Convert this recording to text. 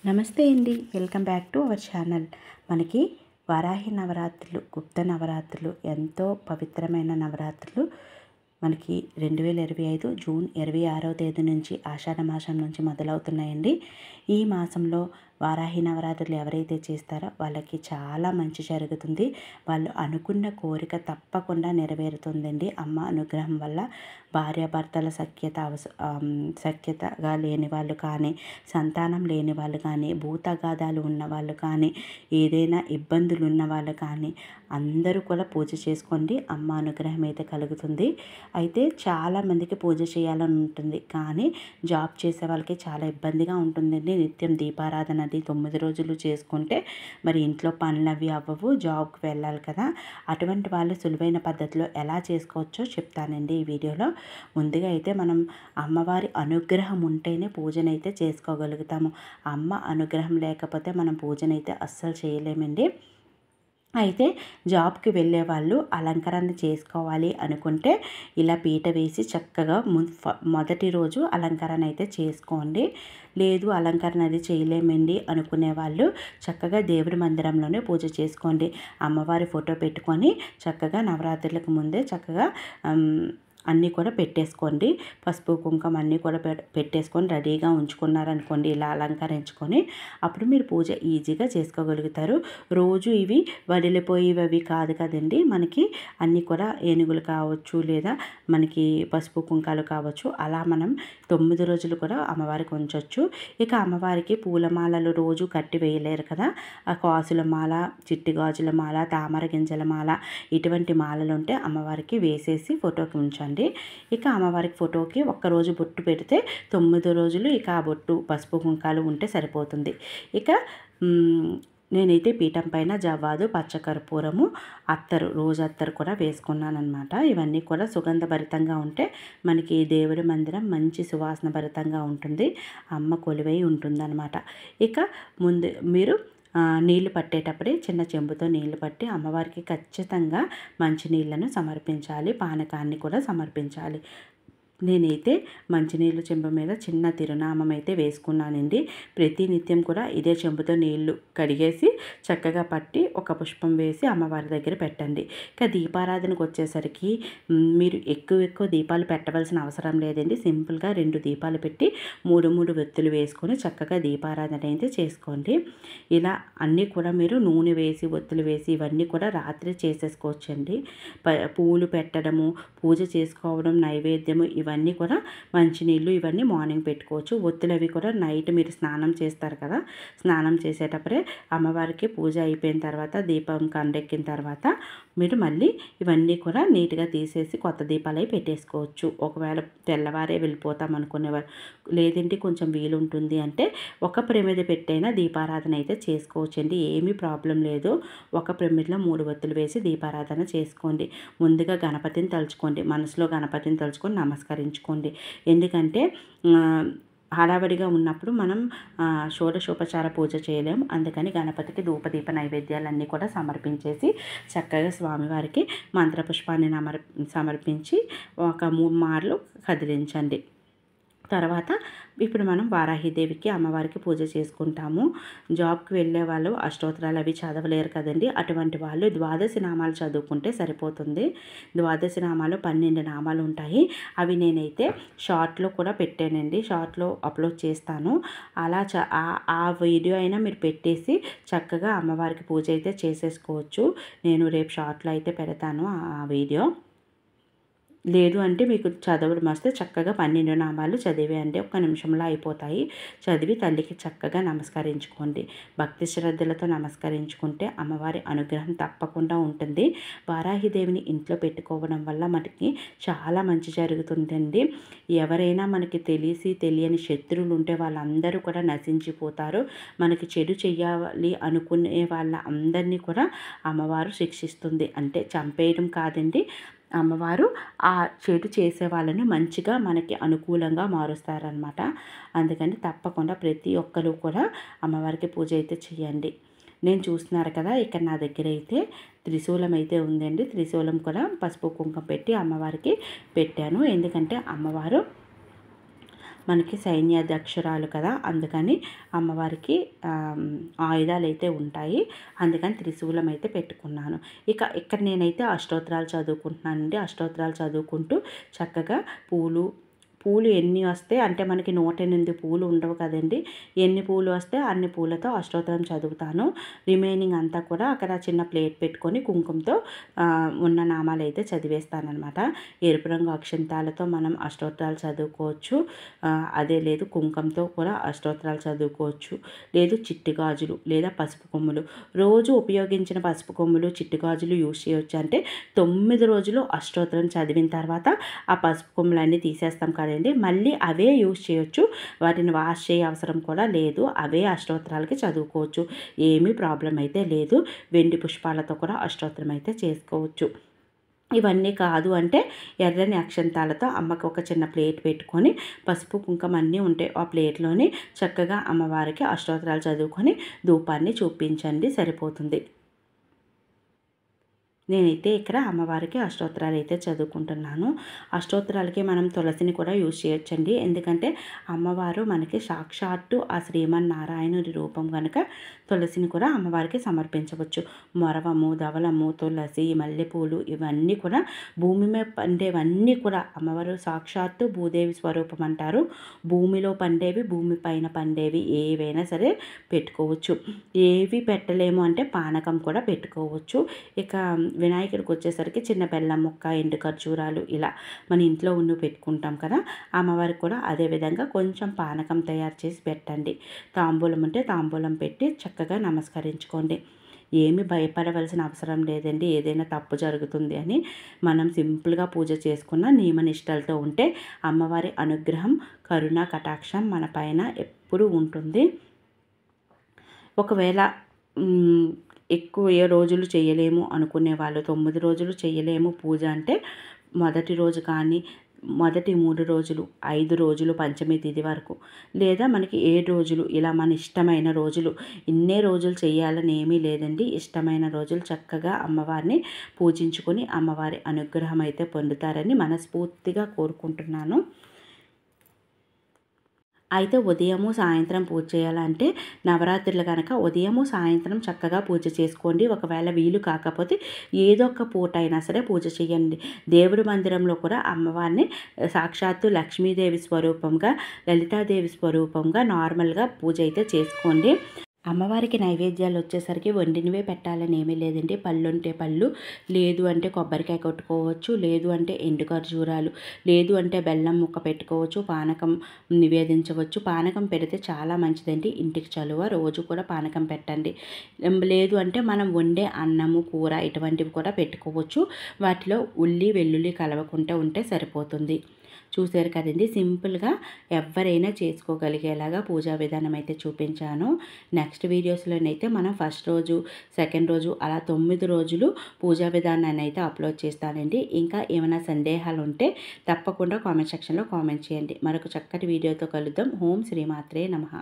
నమస్తే అండి, welcome back to our channel. మనకి వారాహి నవరాత్రులు, గుప్త నవరాత్రులు ఎంతో పవిత్రమైన నవరాత్రులు మనకి 2025 జూన్ 26వ తేదీ నుంచి ఆషాఢ మాసం నుంచి మొదలవుతున్నాయండి. ఈ మాసంలో వారాహి నవరాత్రులు ఎవరైతే చేస్తారో వాళ్ళకి చాలా మంచి జరుగుతుంది. వాళ్ళు అనుకున్న కోరిక తప్పకుండా నెరవేరుతుందండి అమ్మ అనుగ్రహం వల్ల. భార్యాభర్తల సఖ్యతగా లేని వాళ్ళు కానీ, సంతానం లేని వాళ్ళు కానీ, భూతగాథాలు ఉన్న వాళ్ళు కానీ, ఏదైనా ఇబ్బందులు ఉన్న వాళ్ళు కానీ అందరూ కూడా పూజ చేసుకోండి. అమ్మ అనుగ్రహం అయితే కలుగుతుంది. అయితే చాలామందికి పూజ చేయాలని ఉంటుంది, కానీ జాబ్ చేసే వాళ్ళకి చాలా ఇబ్బందిగా ఉంటుందండి. నిత్యం దీపారాధన అది 9 రోజులు చేసుకుంటే మరి ఇంట్లో పనులు అవి అవ్వవు, జాబ్కి వెళ్ళాలి కదా. అటువంటి వాళ్ళు సులువైన పద్ధతిలో ఎలా చేసుకోవచ్చో చెప్తానండి ఈ వీడియోలో. ముందుగా అయితే మనం అమ్మవారి అనుగ్రహం ఉంటేనే పూజనైతే చేసుకోగలుగుతాము. అమ్మ అనుగ్రహం లేకపోతే మనం పూజనైతే అస్సలు చేయలేమండి. అయితే జాబ్కి వెళ్ళే వాళ్ళు అలంకరణ చేసుకోవాలి అనుకుంటే ఇలా పీట వేసి చక్కగా మొదటి రోజు అలంకరణ అయితే చేసుకోండి. లేదు అలంకరణ అది చేయలేమండి అనుకునే వాళ్ళు చక్కగా దేవుడి మందిరంలోనే పూజ చేసుకోండి. అమ్మవారి ఫోటో పెట్టుకొని చక్కగా నవరాత్రులకు ముందే చక్కగా అన్నీ కూడా పెట్టేసుకోండి. పసుపు కుంకుమ అన్నీ కూడా పెట్టేసుకొని రెడీగా ఉంచుకున్నారనుకోండి, ఇలా అలంకరించుకొని అప్పుడు మీరు పూజ ఈజీగా చేసుకోగలుగుతారు. రోజు ఇవి వదిలిపోయేవి కాదు కదండి. మనకి అన్నీ కూడా ఏనుగులు కావచ్చు, లేదా మనకి పసుపు కుంకాలు కావచ్చు, అలా మనం 9 రోజులు కూడా అమ్మవారికి ఉంచవచ్చు. ఇక అమ్మవారికి పూలమాలలు రోజు కట్టి వేయలేరు కదా. ఆ కాసుల మాల, చిట్టి గాజుల మాల, తామర గింజల మాల, ఇటువంటి మాలలు ఉంటే అమ్మవారికి వేసేసి ఫోటోకి ఉంచండి. ఇక అమ్మవారికి ఫోటోకి ఒక్కరోజు బొట్టు పెడితే 9 రోజులు ఇక ఆ బొట్టు పసుపు కుంకాలు ఉంటే సరిపోతుంది. ఇక నేనైతే పీఠం పైన జవ్వాదు, పచ్చకర్పూరము, అత్తరు, రోజు అత్తరు కూడా వేసుకున్నాను అనమాట. ఇవన్నీ కూడా సుగంధభరితంగా ఉంటే మనకి దేవుడి మందిరం మంచి సువాసన భరితంగా ఉంటుంది, అమ్మ కొలువై ఉంటుందన్నమాట. ఇక ముందు మీరు నీళ్లు పట్టేటప్పుడే చిన్న చెంబుతో నీళ్లు పట్టి అమ్మవారికి ఖచ్చితంగా మంచినీళ్ళను సమర్పించాలి, పానకాన్ని కూడా సమర్పించాలి. నేనైతే మంచినీళ్ళు చెంబు మీద చిన్న తిరునామం అయితే వేసుకున్నానండి. ప్రతి నిత్యం కూడా ఇదే చెంబుతో నీళ్లు కడిగేసి చక్కగా పట్టి ఒక పుష్పం వేసి అమ్మవారి దగ్గర పెట్టండి. ఇక దీపారాధనకు వచ్చేసరికి మీరు ఎక్కువ దీపాలు పెట్టవలసిన అవసరం లేదండి. సింపుల్గా 2 దీపాలు పెట్టి 3 ఒత్తులు వేసుకొని చక్కగా దీపారాధన అయితే చేసుకోండి. ఇలా అన్నీ కూడా మీరు నూనె వేసి, ఒత్తులు వేసి ఇవన్నీ కూడా రాత్రి చేసేసుకోవచ్చండి. పూలు పెట్టడము, పూజ చేసుకోవడం, నైవేద్యము ఇవన్నీ కూడా మంచినీళ్ళు ఇవన్నీ మార్నింగ్ పెట్టుకోవచ్చు. ఒత్తులు అవి కూడా నైట్ మీరు స్నానం చేస్తారు కదా, స్నానం చేసేటప్పుడే అమ్మవారికి పూజ అయిపోయిన తర్వాత దీపం కండెక్కిన తర్వాత మీరు మళ్ళీ ఇవన్నీ కూడా నీట్గా తీసేసి కొత్త దీపాలు అవి పెట్టేసుకోవచ్చు. ఒకవేళ తెల్లవారే వెళ్ళిపోతాం అనుకునేవారు, లేదంటే కొంచెం వీలుంటుంది అంటే ఒక ప్రమిద పెట్టైనా దీపారాధన అయితే చేసుకోవచ్చండి. ఏమీ ప్రాబ్లం లేదు. ఒక ప్రమిదలో 3 ఒత్తులు వేసి దీపారాధన చేసుకోండి. ముందుగా గణపతిని తలుచుకోండి, మనసులో గణపతిని తలుచుకొని నమస్కరించుకోండి. ఎందుకంటే హడావిడిగా ఉన్నప్పుడు మనం షోడశోపచార పూజ చేయలేము. అందుకని గణపతికి ధూపదీప నైవేద్యాలన్నీ కూడా సమర్పించేసి చక్కగా స్వామివారికి మంత్రపుష్పాన్ని సమర్పించి ఒక 3 మార్లు కదిలించండి. తర్వాత ఇప్పుడు మనం వారాహిదేవికి అమ్మవారికి పూజ చేసుకుంటాము. జాబ్కి వెళ్ళే వాళ్ళు అష్టోత్తరాలు అవి చదవలేరు కదండి. అటువంటి వాళ్ళు 12 నామాలు చదువుకుంటే సరిపోతుంది. 12 నామాలు 12 నామాలు ఉంటాయి. అవి నేనైతే షార్ట్లో కూడా పెట్టానండి, షార్ట్లో అప్లోడ్ చేస్తాను. అలా ఆ వీడియో అయినా మీరు పెట్టేసి చక్కగా అమ్మవారికి పూజ అయితే చేసేసుకోవచ్చు. నేను రేపు షార్ట్లో అయితే పెడతాను ఆ వీడియో. లేదు అంటే మీకు చదవడం వస్తే చక్కగా 12 నామాలు చదివేయండి, 1 నిమిషంలో అయిపోతాయి. చదివి తల్లికి చక్కగా నమస్కరించుకోండి. భక్తి శ్రద్ధలతో నమస్కరించుకుంటే అమ్మవారి అనుగ్రహం తప్పకుండా ఉంటుంది. వారాహిదేవిని ఇంట్లో పెట్టుకోవడం వల్ల మనకి చాలా మంచి జరుగుతుందండి. ఎవరైనా మనకి తెలియని శత్రువులు ఉంటే వాళ్ళందరూ కూడా నశించిపోతారు. మనకి చెడు చెయ్యాలి అనుకునే వాళ్ళ అందరినీ కూడా అమ్మవారు శిక్షిస్తుంది. అంటే చంపేయడం కాదండి, అమ్మవారు ఆ చెడు చేసే వాళ్ళని మంచిగా మనకి అనుకూలంగా మారుస్తారనమాట. అందుకని తప్పకుండా ప్రతి ఒక్కరు కూడా అమ్మవారికి పూజ అయితే చేయండి. నేను చూస్తున్నారు కదా, ఇక్కడ నా దగ్గర అయితే త్రిశూలం అయితే ఉందండి. త్రిశూలం కూడా పసుపు కుంకుమ పెట్టి అమ్మవారికి పెట్టాను. ఎందుకంటే అమ్మవారు మనకి సైన్యాధ్యక్షురాలు కదా, అందుకని అమ్మవారికి ఆయుధాలు అయితే ఉంటాయి, అందుకని త్రిశూలం అయితే పెట్టుకున్నాను. ఇక్కడ నేనైతే అష్టోత్తరాలు చదువుకుంటున్నానండి. అష్టోత్తరాలు చదువుకుంటూ చక్కగా పూలు ఎన్ని వస్తే, అంటే మనకి 108 పూలు ఉండవు కదండి, ఎన్ని పూలు వస్తే అన్ని పూలతో అష్టోత్తరం చదువుతాను. రిమైనింగ్ అంతా కూడా అక్కడ చిన్న ప్లేట్ పెట్టుకొని కుంకుమతో ఉన్న నామాలు అయితే చదివేస్తానమాట. ఎరుపు రంగు అక్షంతాలతో మనం అష్టోత్తరాలు చదువుకోవచ్చు, అదే లేదు కుంకుమతో కూడా అష్టోత్తరాలు చదువుకోవచ్చు, లేదు చిట్టి గాజులు లేదా పసుపు కొమ్ములు, రోజు ఉపయోగించిన పసుపు కొమ్ములు చిట్టి గాజులు యూజ్ చేయొచ్చు. అంటే 9 రోజులు అష్టోత్తరం చదివిన తర్వాత ఆ పసుపు కొమ్ములన్నీ తీసేస్తాం కదండి, మళ్ళీ అవే యూజ్ చేయొచ్చు, వాటిని వాష్ చేయ అవసరం కూడా లేదు, అవే అష్టోత్తరాలకి చదువుకోవచ్చు, ఏమీ ప్రాబ్లం అయితే లేదు. వెండి పుష్పాలతో కూడా అష్టోత్తరం అయితే చేసుకోవచ్చు. ఇవన్నీ కాదు అంటే ఎర్రని అక్షంతాలతో అమ్మకి ఒక చిన్న ప్లేట్ పెట్టుకొని పసుపు కుంకుమ అన్నీ ఉంటాయి, ఆ ప్లేట్లోని చక్కగా అమ్మవారికి అష్టోత్తరాలు చదువుకొని ధూపాన్ని చూపించండి, సరిపోతుంది. నేనైతే ఇక్కడ అమ్మవారికి అష్టోత్తరాలు అయితే చదువుకుంటున్నాను. అష్టోత్తరాలకి మనం తులసిని కూడా యూజ్ చేయొచ్చండి, ఎందుకంటే అమ్మవారు మనకి సాక్షాత్తు ఆ శ్రీమన్నారాయణుడి రూపం కనుక తులసిని కూడా అమ్మవారికి సమర్పించవచ్చు. మొరవము, ధవలము, తులసి, మల్లెపూలు ఇవన్నీ కూడా భూమి మీద పండేవన్నీ కూడా అమ్మవారు సాక్షాత్తు భూదేవి స్వరూపం అంటారు. భూమిలో పండేవి, భూమి పైన పండేవి ఏవైనా సరే పెట్టుకోవచ్చు. ఏవి పెట్టలేము అంటే పానకం కూడా పెట్టుకోవచ్చు. ఇక వినాయకుడికి వచ్చేసరికి చిన్న బెల్లం ముక్క, ఎండు ఖర్జూరాలు ఇలా మన ఇంట్లో ఉన్ను పెట్టుకుంటాం కదా, అమ్మవారికి కూడా అదేవిధంగా కొంచెం పానకం తయారు చేసి పెట్టండి. తాంబూలం ఉంటే తాంబూలం పెట్టి చక్కగా నమస్కరించుకోండి. ఏమి భయపడవలసిన అవసరం లేదండి, ఏదైనా తప్పు జరుగుతుంది అని. మనం సింపుల్గా పూజ చేసుకున్న నియమనిష్టలతో ఉంటే అమ్మవారి అనుగ్రహం, కరుణ, కటాక్షం మన పైన ఎప్పుడూ ఉంటుంది. ఒకవేళ ఎక్కువ రోజులు చేయలేము అనుకునే వాళ్ళు, 9 రోజులు చేయలేము పూజ అంటే మొదటి రోజు కానీ మొదటి 3 రోజులు, 5 రోజులు పంచమి తిథి వరకు, లేదా మనకి 7 రోజులు, ఇలా మన ఇష్టమైన రోజులు, ఇన్నే రోజులు చేయాలని ఏమీ లేదండి. ఇష్టమైన రోజులు చక్కగా అమ్మవారిని పూజించుకొని అమ్మవారి అనుగ్రహం అయితే పొందుతారని మనస్ఫూర్తిగా కోరుకుంటున్నాను. అయితే ఉదయము సాయంత్రం పూజ చేయాలంటే నవరాత్రులు కనుక ఉదయము సాయంత్రం చక్కగా పూజ చేసుకోండి. ఒకవేళ వీలు కాకపోతే ఏదో ఒక పూట అయినా సరే పూజ చేయండి. దేవుడి మందిరంలో కూడా అమ్మవారిని సాక్షాత్తు లక్ష్మీదేవి స్వరూపంగా, లలితాదేవి స్వరూపంగా నార్మల్గా పూజ అయితే చేసుకోండి. అమ్మవారికి నైవేద్యాలు వచ్చేసరికి వండినవే పెట్టాలని ఏమీ లేదండి. పళ్ళు ఉంటే పళ్ళు, లేదు అంటే కొబ్బరికాయ కొట్టుకోవచ్చు, లేదు అంటే ఎండు ఖర్జూరాలు, లేదు అంటే బెల్లం ముక్క పెట్టుకోవచ్చు, పానకం నివేదించవచ్చు. పానకం పెడితే చాలా మంచిదండి, ఇంటికి చలువ, రోజు కూడా పానకం పెట్టండి. లేదు అంటే మనం వండే అన్నము, కూర ఇటువంటివి కూడా పెట్టుకోవచ్చు. వాటిలో ఉల్లి వెల్లుల్లి కలవకుండా ఉంటే సరిపోతుంది. చూసారు కదండి, సింపుల్గా ఎవరైనా చేసుకోగలిగేలాగా పూజా విధానం అయితే చూపించాను. నెక్స్ట్ వీడియోస్లోనైతే మనం ఫస్ట్ రోజు, సెకండ్ రోజు అలా 9 రోజులు పూజా విధానాన్ని అయితే అప్లోడ్ చేస్తానండి. ఇంకా ఏమైనా సందేహాలు ఉంటే తప్పకుండా కామెంట్ సెక్షన్లో కామెంట్ చేయండి. మరొక చక్కటి వీడియోతో కలుద్దాం. ఓం శ్రీమాత్రే నమః.